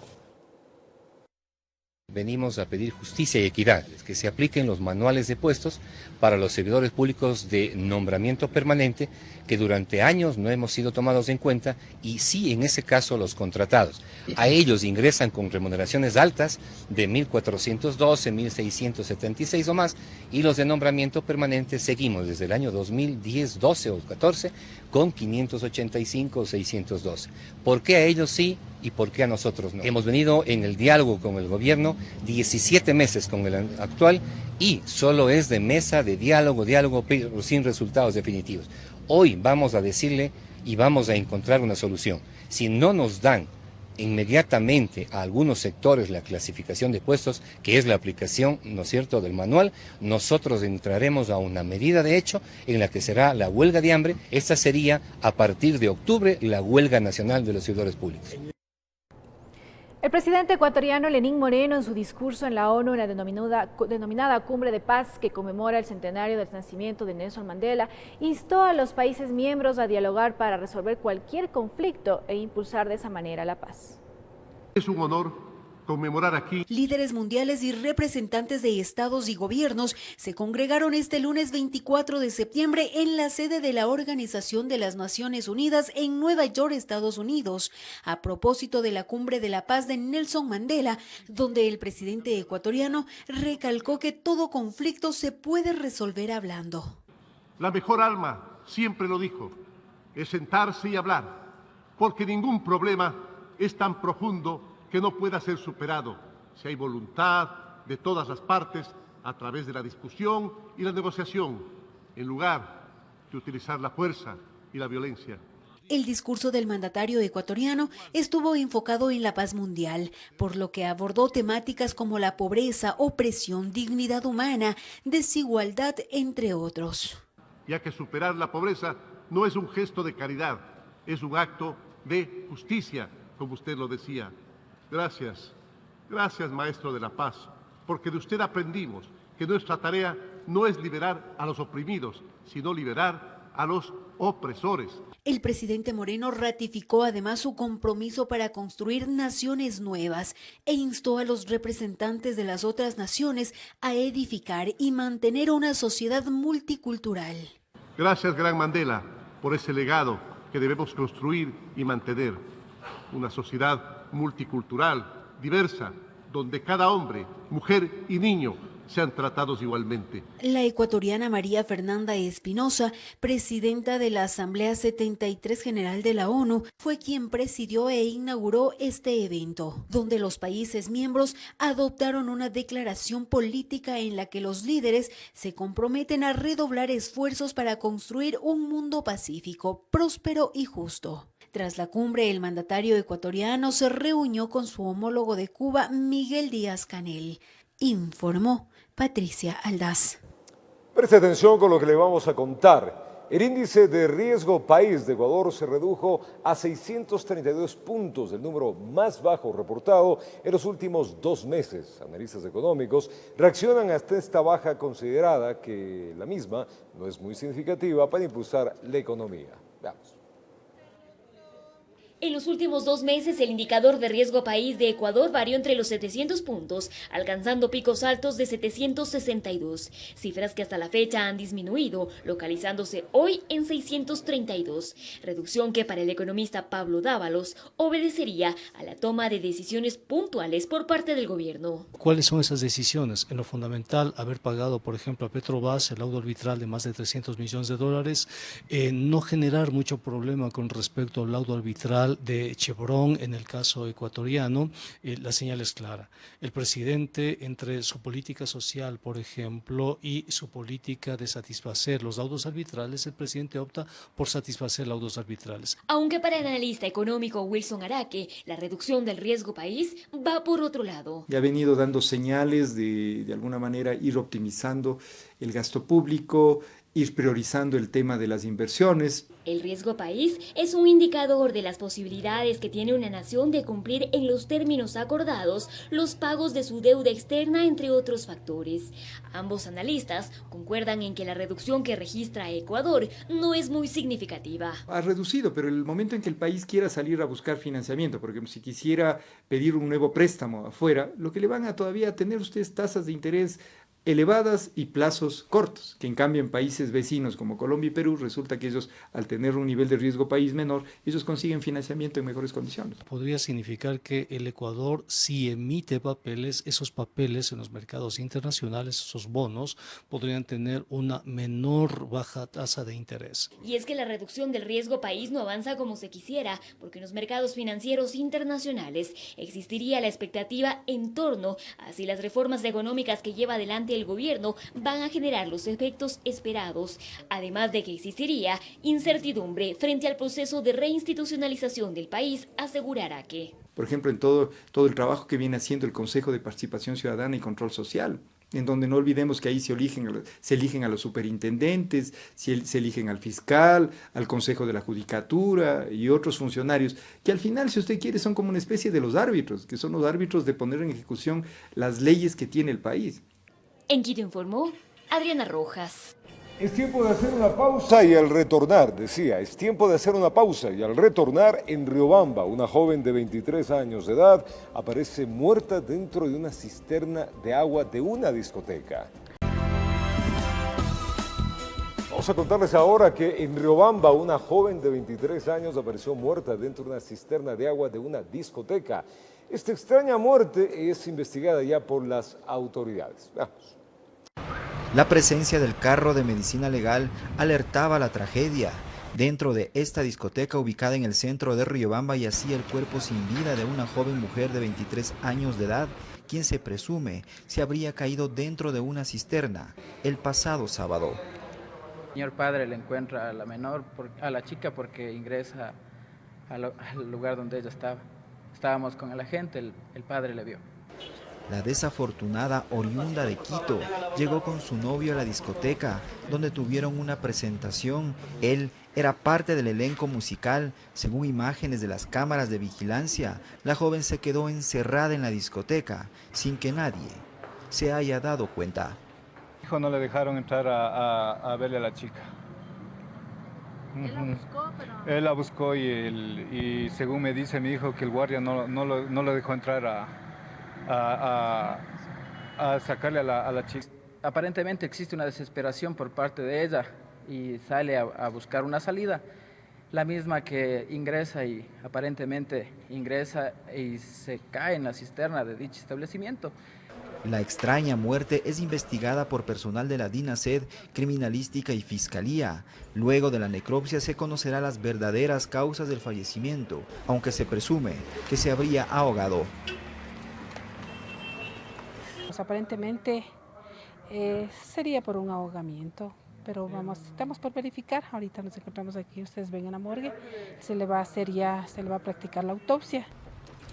Venimos a pedir justicia y equidad, que se apliquen los manuales de puestos para los servidores públicos de nombramiento permanente que durante años no hemos sido tomados en cuenta y sí en ese caso los contratados. A ellos ingresan con remuneraciones altas de 1.412, 1.676 o más y los de nombramiento permanente seguimos desde el año 2010, 12 o 14 con 585 o 612. ¿Por qué a ellos sí y por qué a nosotros no? Hemos venido en el diálogo con el gobierno 17 meses con el actual y solo es de mesa de diálogo, pero sin resultados definitivos. Hoy vamos a decirle y vamos a encontrar una solución. Si no nos dan inmediatamente a algunos sectores la clasificación de puestos, que es la aplicación, ¿no es cierto?, del manual, nosotros entraremos a una medida de hecho en la que será la huelga de hambre. Esta sería a partir de octubre la huelga nacional de los servidores públicos. El presidente ecuatoriano Lenín Moreno, en su discurso en la ONU, en la denominada Cumbre de Paz, que conmemora el centenario del nacimiento de Nelson Mandela, instó a los países miembros a dialogar para resolver cualquier conflicto e impulsar de esa manera la paz. Es un honor conmemorar aquí. Líderes mundiales y representantes de estados y gobiernos se congregaron este lunes 24 de septiembre en la sede de la Organización de las Naciones Unidas en Nueva York, Estados Unidos, a propósito de la Cumbre de la Paz de Nelson Mandela, donde el presidente ecuatoriano recalcó que todo conflicto se puede resolver hablando. La mejor alma, siempre lo dijo, es sentarse y hablar, porque ningún problema es tan profundo que no pueda ser superado si hay voluntad de todas las partes a través de la discusión y la negociación, en lugar de utilizar la fuerza y la violencia. El discurso del mandatario ecuatoriano estuvo enfocado en la paz mundial, por lo que abordó temáticas como la pobreza, opresión, dignidad humana, desigualdad, entre otros. Ya que superar la pobreza no es un gesto de caridad, es un acto de justicia, como usted lo decía. Gracias, gracias maestro de la paz, porque de usted aprendimos que nuestra tarea no es liberar a los oprimidos, sino liberar a los opresores. El presidente Moreno ratificó además su compromiso para construir naciones nuevas e instó a los representantes de las otras naciones a edificar y mantener una sociedad multicultural. Gracias, gran Mandela, por ese legado que debemos construir y mantener. Una sociedad multicultural, diversa, donde cada hombre, mujer y niño sean tratados igualmente. La ecuatoriana María Fernanda Espinosa, presidenta de la Asamblea 73 General de la ONU, fue quien presidió e inauguró este evento, donde los países miembros adoptaron una declaración política en la que los líderes se comprometen a redoblar esfuerzos para construir un mundo pacífico, próspero y justo. Tras la cumbre, el mandatario ecuatoriano se reunió con su homólogo de Cuba, Miguel Díaz-Canel. Informó Patricia Aldaz. Preste atención con lo que le vamos a contar. El índice de riesgo país de Ecuador se redujo a 632 puntos, el número más bajo reportado en los últimos 2 meses. Analistas económicos reaccionan hasta esta baja considerada que la misma no es muy significativa para impulsar la economía. Veamos. En los últimos 2 meses, el indicador de riesgo país de Ecuador varió entre los 700 puntos, alcanzando picos altos de 762, cifras que hasta la fecha han disminuido, localizándose hoy en 632, reducción que para el economista Pablo Dávalos obedecería a la toma de decisiones puntuales por parte del gobierno. ¿Cuáles son esas decisiones? En lo fundamental, haber pagado, por ejemplo, a Petrobras el laudo arbitral de más de $300 millones, no generar mucho problema con respecto al laudo arbitral de Chevron en el caso ecuatoriano. La señal es clara. El presidente, entre su política social, por ejemplo, y su política de satisfacer los laudos arbitrales, el presidente opta por satisfacer laudos arbitrales. Aunque para el analista económico Wilson Araque, la reducción del riesgo país va por otro lado. Ya ha venido dando señales de alguna manera ir optimizando el gasto público, ir priorizando el tema de las inversiones. El riesgo país es un indicador de las posibilidades que tiene una nación de cumplir en los términos acordados los pagos de su deuda externa, entre otros factores. Ambos analistas concuerdan en que la reducción que registra Ecuador no es muy significativa. Ha reducido, pero el momento en que el país quiera salir a buscar financiamiento, porque si quisiera pedir un nuevo préstamo afuera, lo que le van a todavía tener ustedes tasas de interés elevadas y plazos cortos, que en cambio en países vecinos como Colombia y Perú resulta que ellos, al tener un nivel de riesgo país menor, ellos consiguen financiamiento en mejores condiciones. Podría significar que el Ecuador, si emite papeles, esos papeles en los mercados internacionales, esos bonos, podrían tener una baja tasa de interés. Y es que la reducción del riesgo país no avanza como se quisiera, porque en los mercados financieros internacionales existiría la expectativa en torno a si las reformas económicas que lleva adelante el gobierno van a generar los efectos esperados, además de que existiría incertidumbre frente al proceso de reinstitucionalización del país, asegurará que. Por ejemplo, en todo el trabajo que viene haciendo el Consejo de Participación Ciudadana y Control Social, en donde no olvidemos que ahí se eligen a los superintendentes, se eligen al fiscal, al Consejo de la Judicatura y otros funcionarios, que al final, si usted quiere, son como una especie de los árbitros, que son los árbitros de poner en ejecución las leyes que tiene el país. En Quito informó Adriana Rojas. Es tiempo de hacer una pausa y al retornar, decía, es tiempo de hacer una pausa y al retornar en Riobamba, una joven de 23 años de edad aparece muerta dentro de una cisterna de agua de una discoteca. Vamos a contarles ahora que en Riobamba una joven de 23 años apareció muerta dentro de una cisterna de agua de una discoteca. Esta extraña muerte es investigada ya por las autoridades. Veamos. La presencia del carro de medicina legal alertaba la tragedia. Dentro de esta discoteca ubicada en el centro de Riobamba yacía el cuerpo sin vida de una joven mujer de 23 años de edad, quien se presume se habría caído dentro de una cisterna el pasado sábado. El señor padre le encuentra a la menor, a la chica, porque ingresa al lugar donde ella estaba. Estábamos con el agente, el padre le vio. La desafortunada oriunda de Quito llegó con su novio a la discoteca, donde tuvieron una presentación. Él era parte del elenco musical. Según imágenes de las cámaras de vigilancia, la joven se quedó encerrada en la discoteca sin que nadie se haya dado cuenta. Hijo, no le dejaron entrar a verle a la chica. Él la buscó, pero... Él la buscó y según me dice mi hijo que el guardia no lo dejó entrar a sacarle a la chica. Aparentemente existe una desesperación por parte de ella y sale a buscar una salida, la misma que ingresa y aparentemente ingresa y se cae en la cisterna de dicho establecimiento. La extraña muerte es investigada por personal de la DINASED, Criminalística y Fiscalía. Luego de la necropsia se conocerá las verdaderas causas del fallecimiento, aunque se presume que se habría ahogado. Pues aparentemente sería por un ahogamiento, pero estamos por verificar. Ahorita nos encontramos aquí, ustedes ven en la morgue, se le va a practicar la autopsia.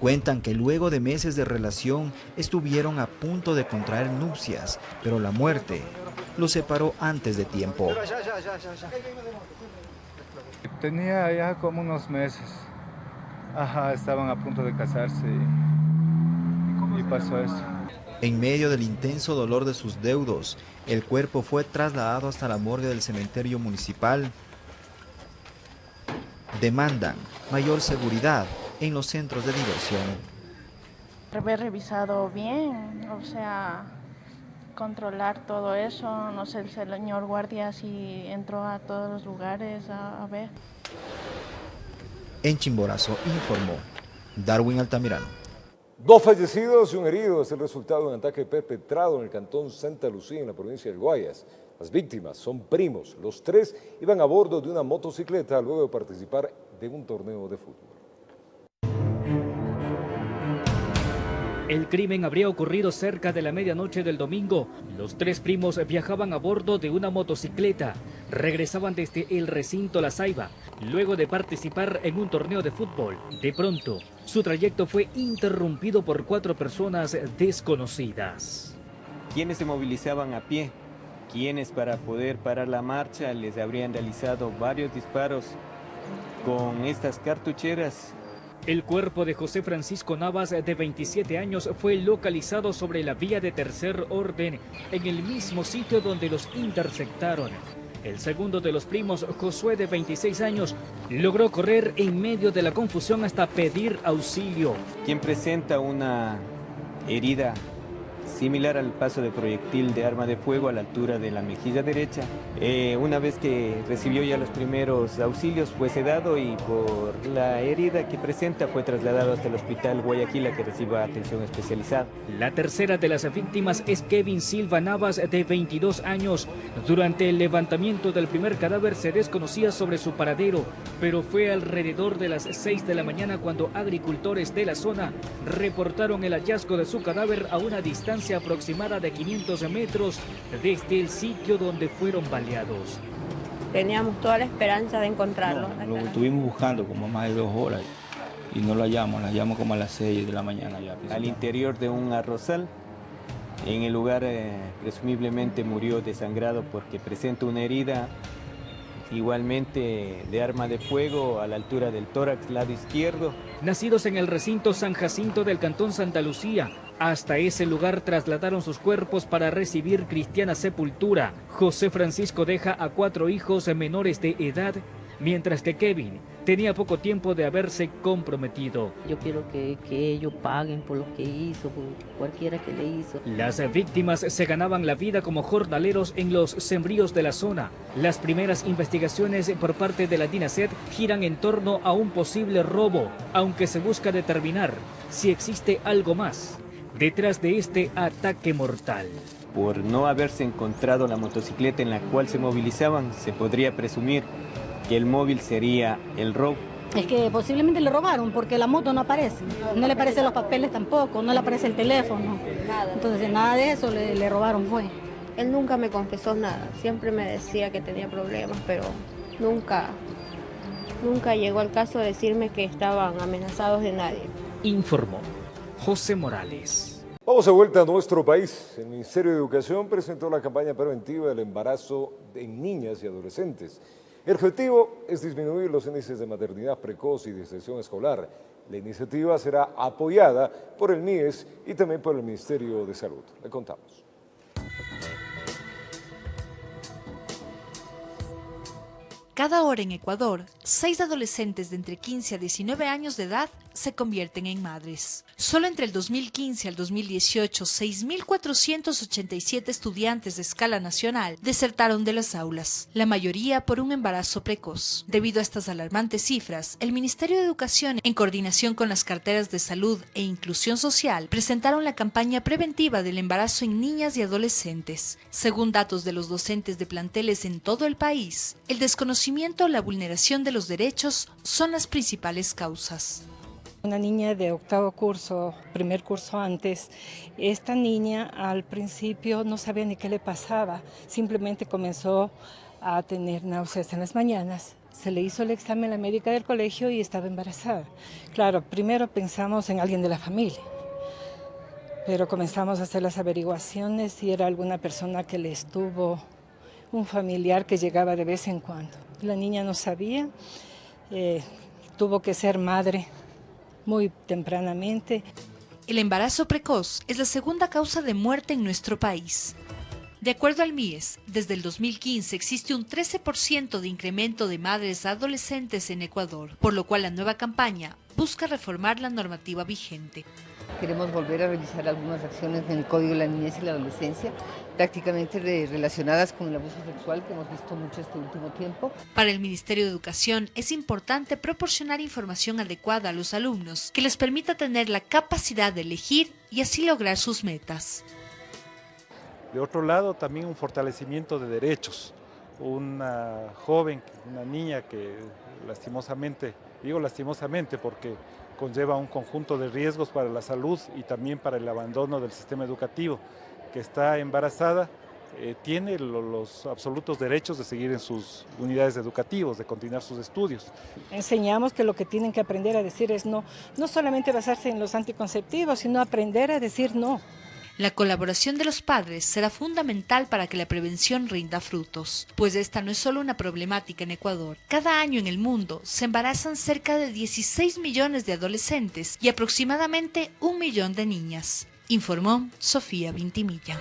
Cuentan que luego de meses de relación estuvieron a punto de contraer nupcias, pero la muerte los separó antes de tiempo. Tenía ya como unos meses. Estaban a punto de casarse y pasó eso. En medio del intenso dolor de sus deudos, el cuerpo fue trasladado hasta la morgue del cementerio municipal. Demandan mayor seguridad en los centros de diversión. Haber revisado bien, o sea, controlar todo eso, no sé, el señor guardia si entró a todos los lugares a ver. En Chimborazo informó Darwin Altamirano. 2 fallecidos y un herido es el resultado de un ataque perpetrado en el cantón Santa Lucía, en la provincia del Guayas. Las víctimas son primos. Los 3 iban a bordo de una motocicleta luego de participar de un torneo de fútbol. El crimen habría ocurrido cerca de la medianoche del domingo. Los 3 primos viajaban a bordo de una motocicleta. Regresaban desde el recinto La Ceiba, luego de participar en un torneo de fútbol. De pronto, su trayecto fue interrumpido por 4 personas desconocidas. Quienes se movilizaban a pie, quienes para poder parar la marcha les habrían realizado varios disparos con estas cartucheras. El cuerpo de José Francisco Navas, de 27 años, fue localizado sobre la vía de tercer orden, en el mismo sitio donde los interceptaron. El segundo de los primos, Josué, de 26 años, logró correr en medio de la confusión hasta pedir auxilio. Quien presenta una herida similar al paso de proyectil de arma de fuego a la altura de la mejilla derecha. Una vez que recibió ya los primeros auxilios fue sedado y por la herida que presenta fue trasladado hasta el hospital Guayaquil a que reciba atención especializada. La tercera de las víctimas es Kevin Silva Navas, de 22 años. Durante el levantamiento del primer cadáver se desconocía sobre su paradero, pero fue alrededor de las 6 de la mañana cuando agricultores de la zona reportaron el hallazgo de su cadáver a una distancia aproximada de 500 metros desde el sitio donde fueron baleados. Teníamos toda la esperanza de encontrarlo. Lo estuvimos buscando como más de 2 horas y no lo hallamos como a las 6 de la mañana ya. Al interior de un arrozal, en el lugar presumiblemente murió desangrado porque presenta una herida igualmente de arma de fuego a la altura del tórax, lado izquierdo. Nacidos en el recinto San Jacinto del cantón Santa Lucía, hasta ese lugar trasladaron sus cuerpos para recibir cristiana sepultura. José Francisco deja a 4 hijos menores de edad, mientras que Kevin tenía poco tiempo de haberse comprometido. Yo quiero que ellos paguen por lo que hizo, por cualquiera que le hizo. Las víctimas se ganaban la vida como jornaleros en los sembríos de la zona. Las primeras investigaciones por parte de la DINASED giran en torno a un posible robo, aunque se busca determinar si existe algo más detrás de este ataque mortal. Por no haberse encontrado la motocicleta en la cual se movilizaban, se podría presumir que el móvil sería el robo. Es que posiblemente le robaron porque la moto no aparece, no le aparecen los papeles tampoco, no le aparece el teléfono. Entonces nada de eso le robaron fue. Él nunca me confesó nada, siempre me decía que tenía problemas, pero nunca llegó al caso de decirme que estaban amenazados de nadie. Informó José Morales. Vamos de vuelta a nuestro país. El Ministerio de Educación presentó la campaña preventiva del embarazo en niñas y adolescentes. El objetivo es disminuir los índices de maternidad precoz y deserción escolar. La iniciativa será apoyada por el MIES y también por el Ministerio de Salud. Le contamos. Cada hora en Ecuador, 6 adolescentes de entre 15 a 19 años de edad se convierten en madres. Solo entre el 2015 al 2018, 6.487 estudiantes de escala nacional desertaron de las aulas, la mayoría por un embarazo precoz. Debido a estas alarmantes cifras, el Ministerio de Educación, en coordinación con las carteras de Salud e Inclusión Social, presentaron la campaña preventiva del embarazo en niñas y adolescentes. Según datos de los docentes de planteles en todo el país, el desconocimiento o la vulneración de los derechos son las principales causas. Una niña de 8º curso, primer curso antes, esta niña al principio no sabía ni qué le pasaba, simplemente comenzó a tener náuseas en las mañanas. Se le hizo el examen a la médica del colegio y estaba embarazada. Claro, primero pensamos en alguien de la familia, pero comenzamos a hacer las averiguaciones y era alguna persona que le estuvo, un familiar que llegaba de vez en cuando. La niña no sabía, tuvo que ser madre muy tempranamente. El embarazo precoz es la segunda causa de muerte en nuestro país. De acuerdo al MIES, desde el 2015 existe un 13% de incremento de madres adolescentes en Ecuador, por lo cual la nueva campaña busca reformar la normativa vigente. Queremos volver a revisar algunas acciones en el Código de la Niñez y la Adolescencia, prácticamente relacionadas con el abuso sexual que hemos visto mucho este último tiempo. Para el Ministerio de Educación es importante proporcionar información adecuada a los alumnos que les permita tener la capacidad de elegir y así lograr sus metas. De otro lado, también un fortalecimiento de derechos. Una joven, una niña que lastimosamente, digo lastimosamente porque conlleva un conjunto de riesgos para la salud y también para el abandono del sistema educativo, que está embarazada, tiene los absolutos derechos de seguir en sus unidades educativas, de continuar sus estudios. Enseñamos que lo que tienen que aprender a decir es no, no solamente basarse en los anticonceptivos, sino aprender a decir no. La colaboración de los padres será fundamental para que la prevención rinda frutos, pues esta no es solo una problemática en Ecuador. Cada año en el mundo se embarazan cerca de 16 millones de adolescentes y aproximadamente 1 millón de niñas, informó Sofía Vintimilla.